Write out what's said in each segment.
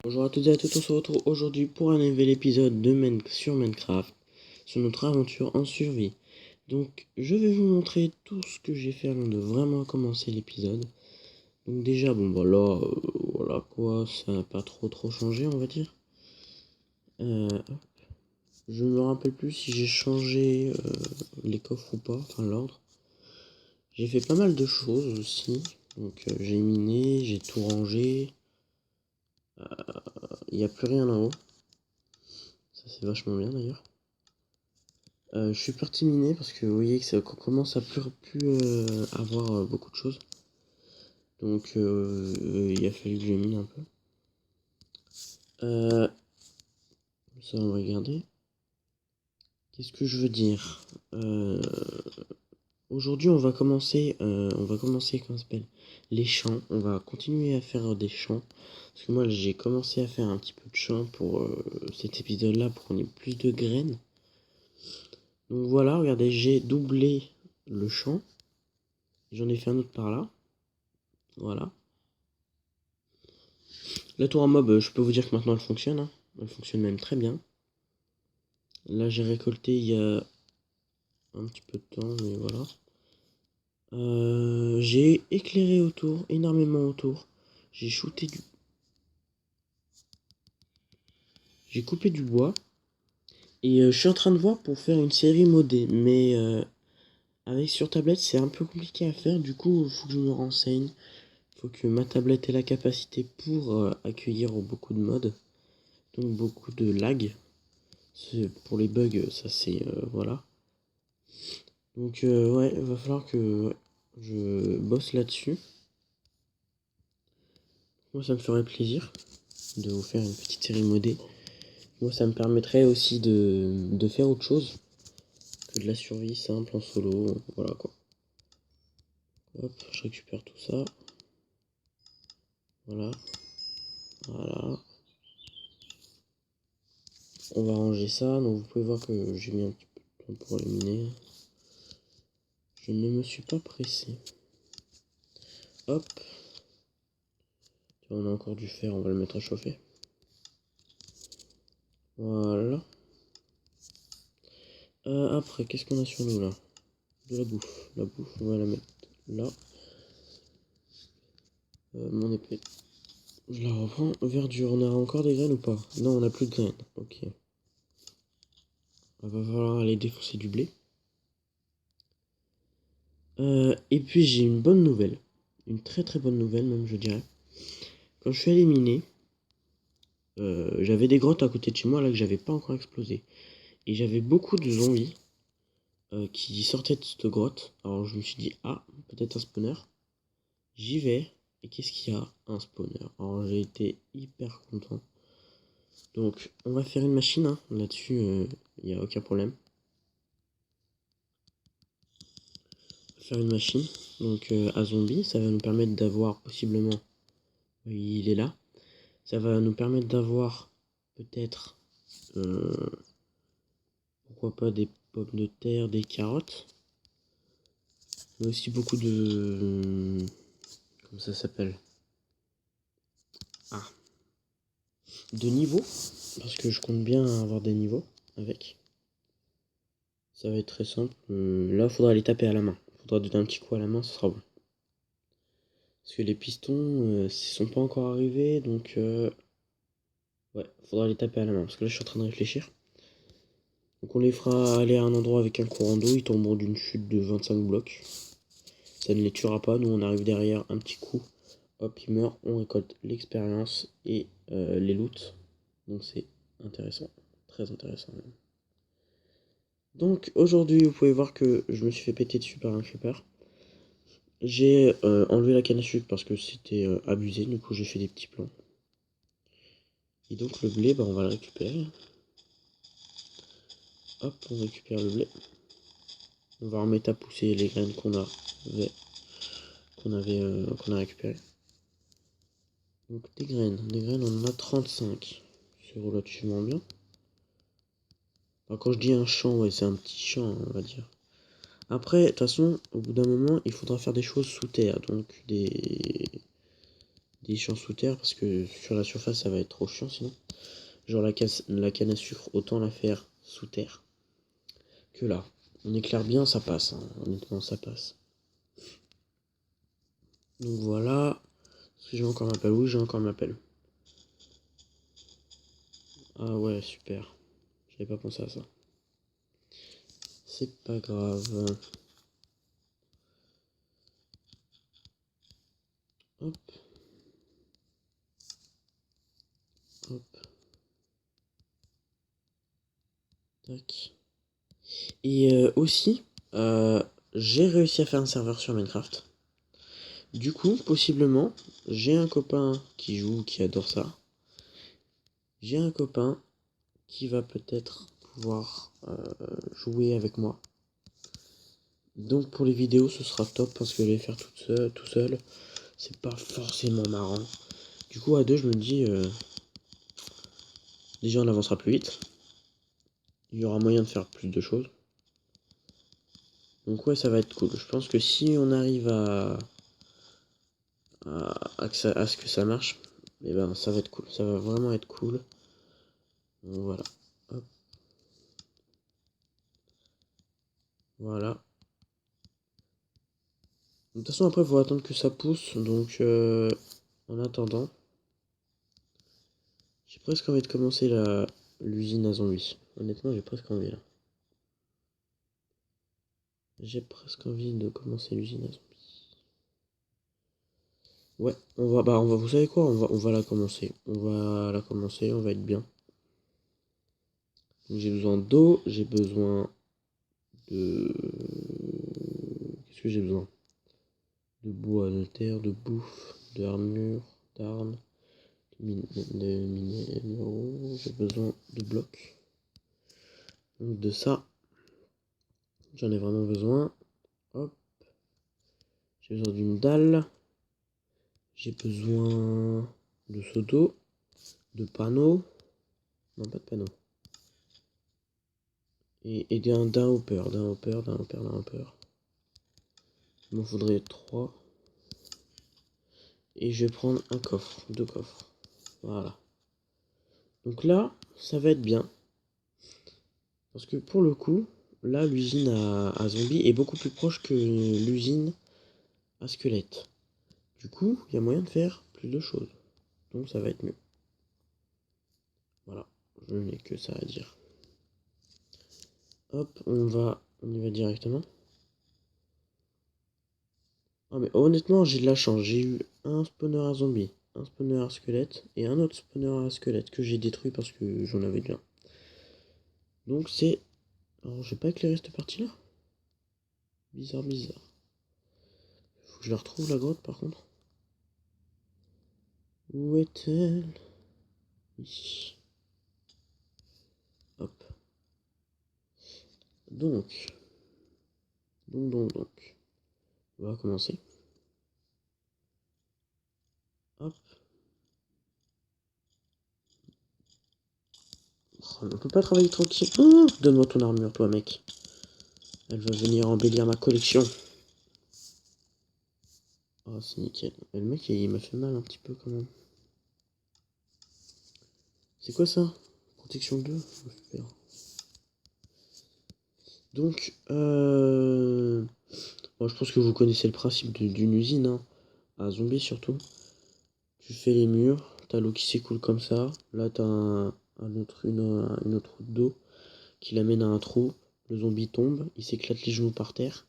Bonjour à toutes et à tous, on se retrouve aujourd'hui pour un nouvel épisode sur Minecraft, sur notre aventure en survie. Donc je vais vous montrer tout ce que j'ai fait avant de vraiment commencer l'épisode. Donc déjà, bon bah là, voilà quoi, ça n'a pas trop changé on va dire. Hop. Je me rappelle plus si j'ai changé les coffres ou pas, enfin l'ordre. J'ai fait pas mal de choses aussi, donc j'ai miné, j'ai tout rangé. Il n'y a plus rien en haut, ça c'est vachement bien d'ailleurs. Je suis parti miner parce que vous voyez que ça commence à plus avoir beaucoup de choses. Donc il a fallu que je mine un peu. Ça on va regarder. Qu'est-ce que je veux dire aujourd'hui on va commencer comment ça s'appelle, les champs. On va continuer à faire des champs. Parce que moi j'ai commencé à faire un petit peu de champs pour cet épisode là pour qu'on ait plus de graines. Donc voilà, regardez, j'ai doublé le champ. J'en ai fait un autre par là. Voilà. La tour à mob, je peux vous dire que maintenant elle fonctionne, hein. Elle fonctionne même très bien. Là j'ai récolté il y a un petit peu de temps, mais voilà. J'ai éclairé autour, énormément autour. J'ai shooté du... J'ai coupé du bois. Et je suis en train de voir pour faire une série modée. Mais avec sur tablette c'est un peu compliqué à faire. Du coup il faut que je me renseigne. Il faut que ma tablette ait la capacité pour accueillir beaucoup de mods. Donc beaucoup de lag. Pour les bugs, ça c'est... voilà. Donc ouais, il va falloir que ouais, je bosse là-dessus. Moi ça me ferait plaisir de vous faire une petite série modée. Moi ça me permettrait aussi de faire autre chose que de la survie simple en solo. Voilà quoi. Hop, je récupère tout ça. Voilà. Voilà. On va ranger ça. Donc vous pouvez voir que j'ai mis un petit peu de temps pour éliminer. Je ne me suis pas pressé. Hop. On a encore du fer, on va le mettre à chauffer. Voilà. Après, qu'est-ce qu'on a sur nous là? De la bouffe. La bouffe, on va la mettre là. Mon épée. Je la reprends. Verdure, on a encore des graines ou pas? Non, on n'a plus de graines. Ok. Il va falloir aller défoncer du blé. Et puis j'ai une bonne nouvelle. Une très bonne nouvelle même, je dirais. Quand je suis allé miner, j'avais des grottes à côté de chez moi là que j'avais pas encore explosé. Et j'avais beaucoup de zombies qui sortaient de cette grotte. Alors je me suis dit, ah, peut-être un spawner. J'y vais. Et qu'est-ce qu'il y a? Un spawner. Alors j'ai été hyper content. Donc on va faire une machine, hein. Là-dessus, il n'y a aucun problème. Faire une machine donc à zombies, ça va nous permettre d'avoir possiblement, oui, il est là, ça va nous permettre d'avoir peut-être pourquoi pas des pommes de terre, des carottes, mais aussi beaucoup de comment ça s'appelle, ah, de niveaux, parce que je compte bien avoir des niveaux avec. Ça va être très simple. Là il faudra les taper à la main, il faudra donner un petit coup à la main, ce sera bon. Parce que les pistons, ils sont pas encore arrivés, donc ouais, faudra les taper à la main. Parce que là, je suis en train de réfléchir. Donc on les fera aller à un endroit avec un courant d'eau, ils tomberont d'une chute de 25 blocs. Ça ne les tuera pas, nous on arrive derrière, un petit coup, hop, ils meurent, on récolte l'expérience et les loots. Donc c'est intéressant, très intéressant même. Donc aujourd'hui, vous pouvez voir que je me suis fait péter dessus par un creeper. J'ai enlevé la canne à sucre parce que c'était abusé, du coup j'ai fait des petits plans. Et donc le blé, bah, on va le récupérer. Hop, on récupère le blé. On va remettre à pousser les graines qu'on a récupérées. Donc des graines on en a 35. C'est relativement bien. Alors, quand je dis un champ, ouais, c'est un petit champ, on va dire. Après, de toute façon, au bout d'un moment, il faudra faire des choses sous terre. Donc des champs sous terre parce que sur la surface ça va être trop chiant sinon. Genre la canne à sucre, autant la faire sous terre que là. On éclaire bien, ça passe, hein. Honnêtement ça passe. Donc voilà. Est-ce que j'ai encore ma pelle? Oui, j'ai encore ma pelle. Ah ouais, super. J'avais pas pensé à ça. C'est pas grave. Hop. Hop. Tac. Et aussi, j'ai réussi à faire un serveur sur Minecraft. Du coup, possiblement, j'ai un copain qui joue, qui adore ça. J'ai un copain qui va peut-être pouvoir jouer avec moi. Donc pour les vidéos, ce sera top parce que les faire tout seul, c'est pas forcément marrant. Du coup, à deux, je me dis, déjà on avancera plus vite. Il y aura moyen de faire plus de choses. Donc ouais, ça va être cool. Je pense que si on arrive à ce que ça marche, et ben ça va être cool. Ça va vraiment être cool. Donc, voilà. Hop. Voilà. De toute façon, après, il faut attendre que ça pousse. Donc, en attendant, j'ai presque envie de commencer l'usine à zombies. Honnêtement, j'ai presque envie là. J'ai presque envie de commencer l'usine à zombies. Ouais, vous savez quoi, on va la commencer. On va la commencer, on va être bien. J'ai besoin d'eau, j'ai besoin de... Qu'est-ce que j'ai besoin? De bois, de terre, de bouffe, d'armure, d'armes, de minéraux, j'ai besoin de blocs. Donc de ça, j'en ai vraiment besoin. Hop. J'ai besoin d'une dalle. J'ai besoin de seau d'eau, de panneaux. Non, pas de panneaux. Et d'un hopper, d'un hopper, d'un hopper, d'un hopper. Il m'en faudrait 3. Et je vais prendre un coffre, 2 coffres. Voilà. Donc là, ça va être bien. Parce que pour le coup, là, l'usine à zombies est beaucoup plus proche que l'usine à squelettes. Du coup, il y a moyen de faire plus de choses. Donc ça va être mieux. Voilà, je n'ai que ça à dire. Hop, on y va directement. Ah mais honnêtement, j'ai de la chance. J'ai eu un spawner à zombie, un spawner à squelette et un autre spawner à squelette que j'ai détruit parce que j'en avais bien. Donc c'est... Alors j'ai pas éclairé cette partie-là. Bizarre, bizarre. Faut que je la retrouve la grotte par contre. Où est-elle? Ici. Hop. Donc. On va commencer. Hop. Oh, on peut pas travailler tranquille. Oh, donne-moi ton armure, toi, mec. Elle va venir embellir ma collection. Oh, c'est nickel. Et le mec, il m'a fait mal un petit peu quand même. C'est quoi ça? Protection 2? Oh, super. Donc, bon, je pense que vous connaissez le principe d'une usine, hein, à zombies surtout. Tu fais les murs, t'as l'eau qui s'écoule comme ça. Là, t'as une autre route d'eau qui l'amène à un trou. Le zombie tombe, il s'éclate les genoux par terre.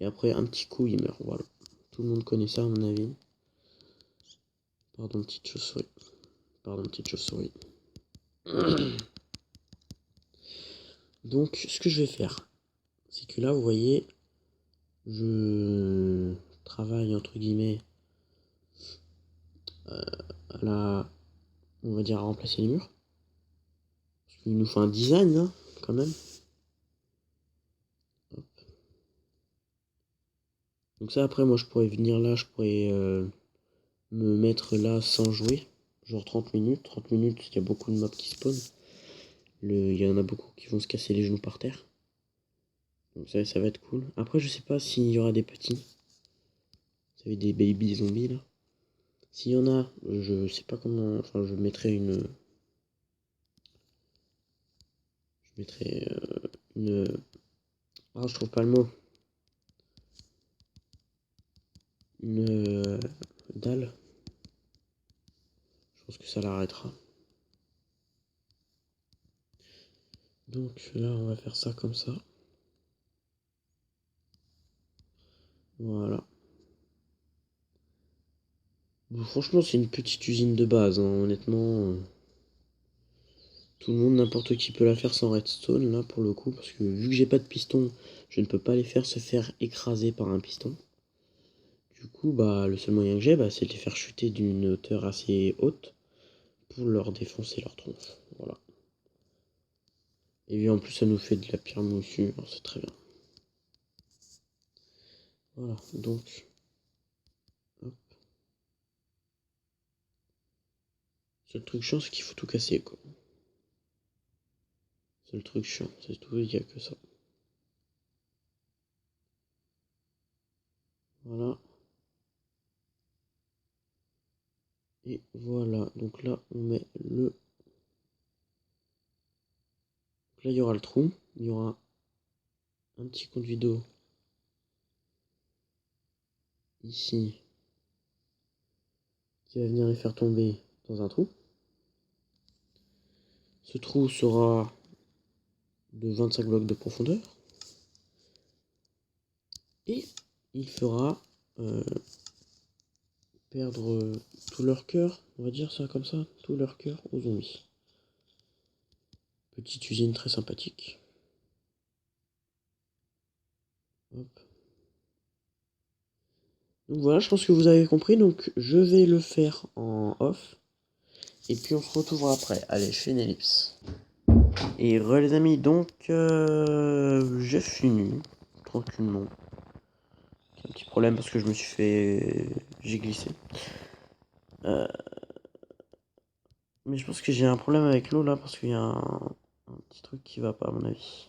Et après, un petit coup, il meurt. Voilà. Tout le monde connaît ça, à mon avis. Pardon, petite chauve-souris. Pardon, petite chauve-souris. Donc, ce que je vais faire, c'est que là, vous voyez, je travaille, entre guillemets, à on va dire, à remplacer les murs. Parce qu'il nous faut un design, hein, quand même. Hop. Donc ça, après, moi, je pourrais venir là, je pourrais me mettre là sans jouer. Genre 30 minutes. 30 minutes, il y a beaucoup de mobs qui spawnent. Il y en a beaucoup qui vont se casser les genoux par terre. Donc ça va être cool. Après, je sais pas s'il y aura des petits. Vous savez, des baby zombies, là. S'il y en a, je sais pas comment... Enfin, je mettrai une... Je mettrai une... Ah, je trouve pas le mot. Une dalle. Je pense que ça l'arrêtera. Donc là, on va faire ça comme ça. Voilà. Bon, franchement, c'est une petite usine de base, hein, honnêtement. Tout le monde, n'importe qui peut la faire sans redstone, là, pour le coup. Parce que vu que j'ai pas de piston, je ne peux pas les faire se faire écraser par un piston. Du coup, bah, le seul moyen que j'ai, bah, c'est de les faire chuter d'une hauteur assez haute pour leur défoncer leur tronche. Voilà. Et puis en plus, ça nous fait de la pierre moussue, alors c'est très bien. Voilà, donc... Hop. Seul truc chiant, c'est qu'il faut tout casser, quoi. Seul truc chiant, c'est tout, il n'y a que ça. Voilà. Et voilà, donc là, on met le... Donc là, il y aura le trou, il y aura un petit conduit d'eau ici qui va venir les faire tomber dans un trou. Ce trou sera de 25 blocs de profondeur. Et il fera perdre tout leur cœur, on va dire ça comme ça, tout leur cœur aux zombies. Petite usine très sympathique. Hop. Donc voilà, je pense que vous avez compris, donc je vais le faire en off. Et puis on se retrouvera après. Allez, je fais une ellipse. Et les amis, donc j'ai fini tranquillement. Un petit problème parce que je me suis fait... J'ai glissé. Mais je pense que j'ai un problème avec l'eau là parce qu'il y a un petit truc qui va pas à mon avis.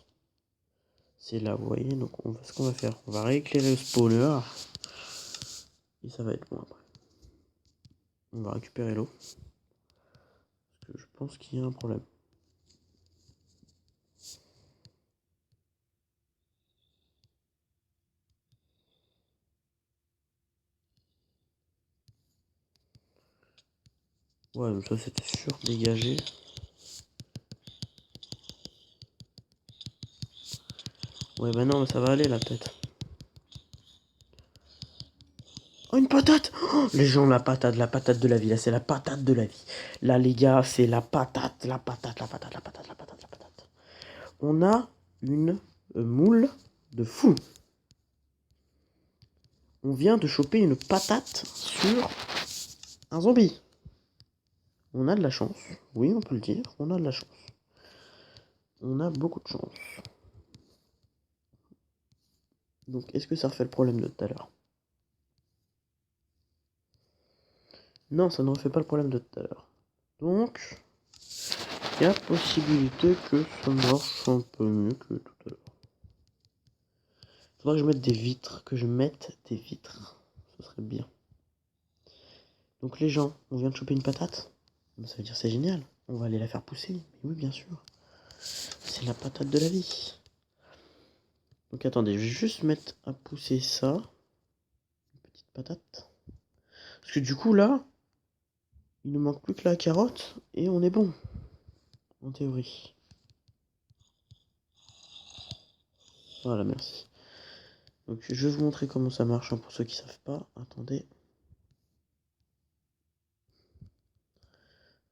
C'est là, vous voyez, donc ce qu'on va faire, on va rééclairer le spawner. Et ça va être bon après. On va récupérer l'eau. Parce que je pense qu'il y a un problème. Ouais, donc ça c'était sûr, dégagé. Ouais, bah non, mais ça va aller là peut-être. Oh, une patate! Oh, les gens, la patate de la vie. Là, c'est la patate de la vie. Là, les gars, c'est la patate, la patate, la patate, la patate, la patate, la patate. On a une moule de fou. On vient de choper une patate sur un zombie. On a de la chance. Oui, on peut le dire. On a de la chance. On a beaucoup de chance. Donc, est-ce que ça refait le problème de tout à l'heure? Non, ça ne refait pas le problème de tout à l'heure. Donc, il y a possibilité que ça marche un peu mieux que tout à l'heure. Faudra que je mette des vitres. Ce serait bien. Donc les gens, on vient de choper une patate. Ça veut dire c'est génial. On va aller la faire pousser. Mais oui, bien sûr. C'est la patate de la vie. Donc attendez, je vais juste mettre à pousser ça. Une petite patate. Parce que du coup là, il ne manque plus que la carotte et on est bon. En théorie. Voilà, merci. Donc je vais vous montrer comment ça marche hein, pour ceux qui savent pas. Attendez.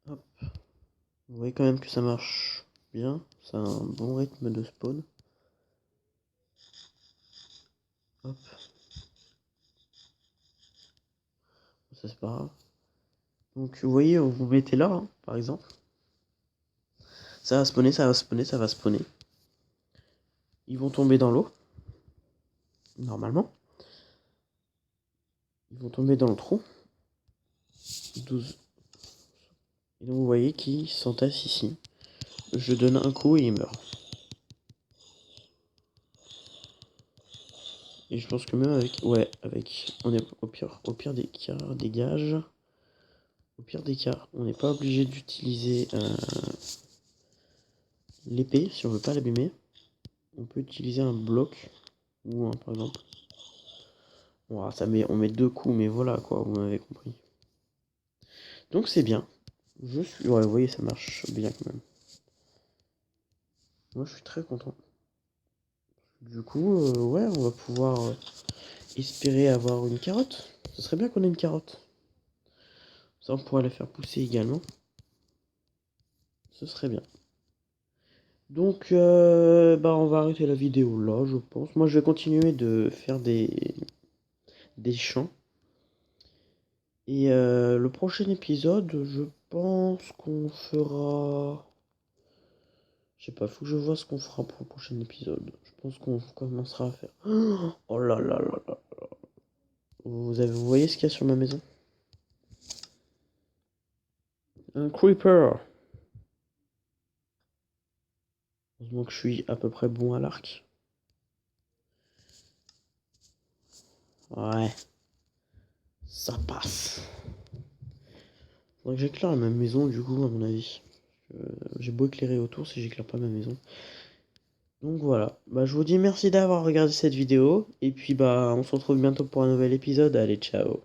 Hop. Vous voyez quand même que ça marche bien. Ça a un bon rythme de spawn. Hop. Ça c'est pas grave. Donc vous voyez, vous mettez là, hein, par exemple. Ça va spawner, ça va spawner, ça va spawner. Ils vont tomber dans l'eau. Normalement. Ils vont tomber dans le trou. 12. Et donc vous voyez qu'ils s'entassent ici. Je donne un coup et ils meurent. Et je pense que même avec... Ouais, avec... On est au pire des cas, dégage. Au pire des cas, on n'est pas obligé d'utiliser l'épée si on veut pas l'abîmer. On peut utiliser un bloc ou un par exemple. Voilà, on met 2 coups, mais voilà quoi, vous m'avez compris. Donc c'est bien. Ouais, vous voyez, ça marche bien quand même. Moi, je suis très content. Du coup, ouais, on va pouvoir espérer avoir une carotte. Ce serait bien qu'on ait une carotte. Ça, on pourrait la faire pousser également. Ce serait bien. Donc, bah, on va arrêter la vidéo là, je pense. Moi, je vais continuer de faire des champs. Et le prochain épisode, je pense qu'on fera... Je sais pas, faut que je vois ce qu'on fera pour le prochain épisode. Je pense qu'on commencera à faire... Oh là là là là. Vous voyez ce qu'il y a sur ma maison? Un creeper. Heureusement que je suis à peu près bon à l'arc. Ouais, ça passe. Faudrait que j'éclaire ma maison du coup, à mon avis. J'ai beau éclairer autour si j'éclaire pas ma maison. Donc voilà, bah, je vous dis merci d'avoir regardé cette vidéo. Et puis bah on se retrouve bientôt pour un nouvel épisode. Allez, ciao.